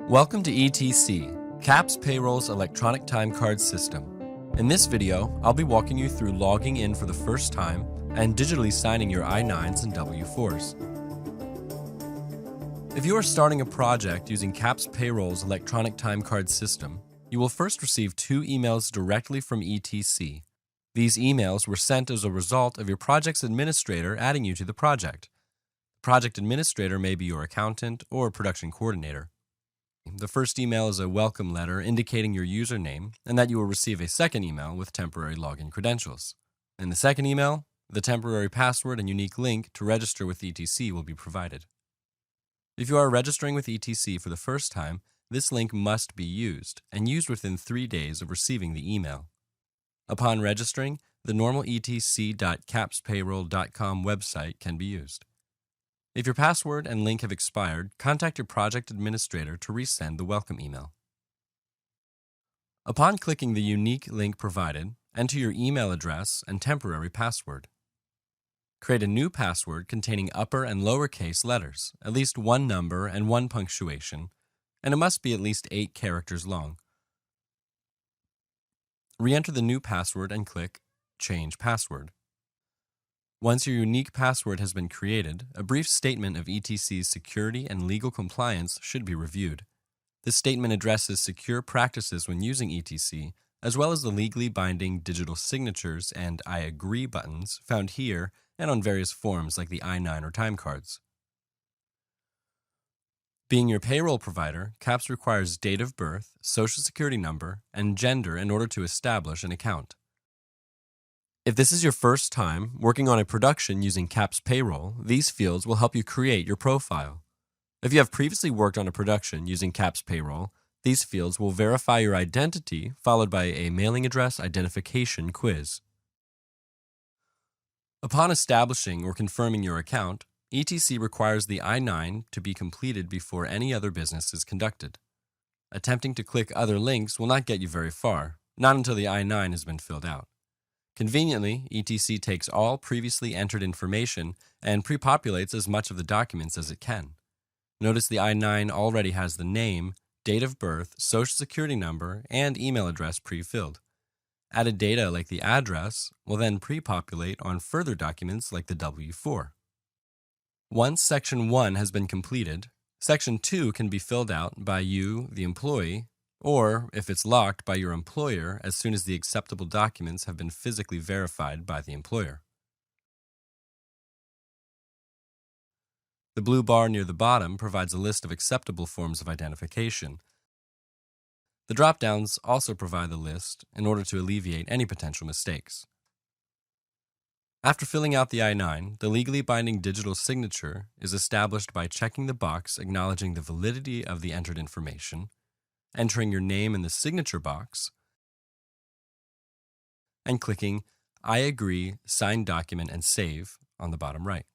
Welcome to ETC, CAPS Payroll's electronic time card system. In this video, I'll be walking you through logging in for the first time and digitally signing your I-9s and W-4s. If you are starting a project using CAPS Payroll's electronic time card system, you will first receive 2 emails directly from ETC. These emails were sent as a result of your project's administrator adding you to the project. The project administrator may be your accountant or production coordinator. The first email is a welcome letter indicating your username and that you will receive a second email with temporary login credentials. In the second email, the temporary password and unique link to register with ETC will be provided. If you are registering with ETC for the first time, this link must be used and used within 3 days of receiving the email. Upon registering, the normal etc.capspayroll.com website can be used. If your password and link have expired, contact your project administrator to resend the welcome email. Upon clicking the unique link provided, enter your email address and temporary password. Create a new password containing upper and lowercase letters, at least 1 number and 1 punctuation, and it must be at least 8 characters long. Re-enter the new password and click Change Password. Once your unique password has been created, a brief statement of ETC's security and legal compliance should be reviewed. This statement addresses secure practices when using ETC, as well as the legally binding digital signatures and I agree buttons found here and on various forms like the I-9 or time cards. Being your payroll provider, CAPS requires date of birth, social security number, and gender in order to establish an account. If this is your first time working on a production using CAPS Payroll, these fields will help you create your profile. If you have previously worked on a production using CAPS Payroll, these fields will verify your identity followed by a mailing address identification quiz. Upon establishing or confirming your account, ETC requires the I-9 to be completed before any other business is conducted. Attempting to click other links will not get you very far, not until the I-9 has been filled out. Conveniently, ETC takes all previously entered information and pre-populates as much of the documents as it can. Notice the I-9 already has the name, date of birth, social security number, and email address pre-filled. Added data like the address will then pre-populate on further documents like the W-4. Once Section 1 has been completed, Section 2 can be filled out by you, the employee, or, if it's locked, by your employer as soon as the acceptable documents have been physically verified by the employer. The blue bar near the bottom provides a list of acceptable forms of identification. The drop-downs also provide the list in order to alleviate any potential mistakes. After filling out the I-9, the legally binding digital signature is established by checking the box acknowledging the validity of the entered information, entering your name in the signature box, and clicking I agree, sign document, and save on the bottom right.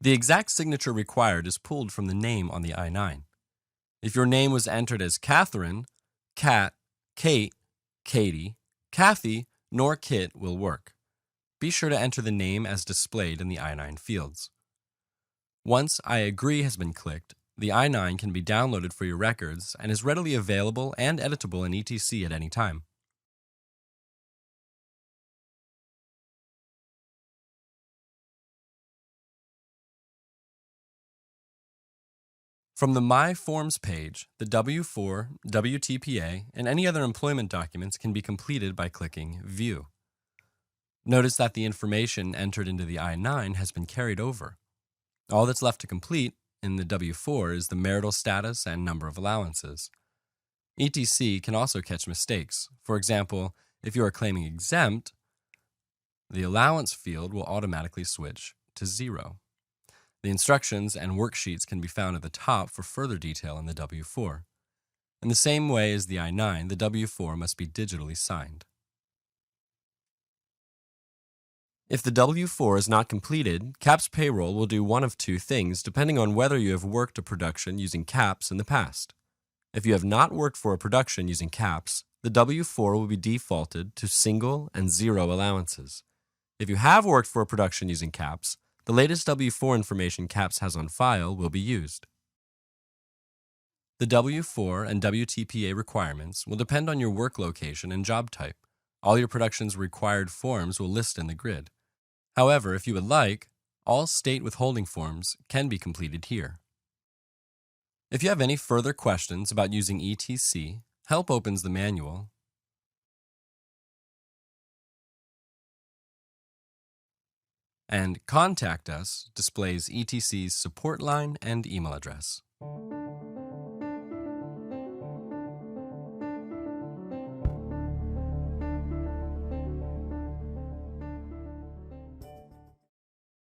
The exact signature required is pulled from the name on the I-9. If your name was entered as Catherine, Kat, Kate, Katie, Kathy, nor Kit will work. Be sure to enter the name as displayed in the I-9 fields. Once I agree has been clicked, the I-9 can be downloaded for your records and is readily available and editable in ETC at any time. From the My Forms page, the W-4, WTPA, and any other employment documents can be completed by clicking View. Notice that the information entered into the I-9 has been carried over. All that's left to complete in the W-4 is the marital status and number of allowances. ETC can also catch mistakes. For example, if you are claiming exempt, the allowance field will automatically switch to 0. The instructions and worksheets can be found at the top for further detail in the W-4. In the same way as the I-9, the W-4 must be digitally signed. If the W-4 is not completed, CAPS Payroll will do one of 2 things depending on whether you have worked a production using CAPS in the past. If you have not worked for a production using CAPS, the W-4 will be defaulted to single and 0 allowances. If you have worked for a production using CAPS, the latest W-4 information CAPS has on file will be used. The W-4 and WTPA requirements will depend on your work location and job type. All your production's required forms will list in the grid. However, if you would like, all state withholding forms can be completed here. If you have any further questions about using ETC, Help opens the manual, and Contact Us displays ETC's support line and email address.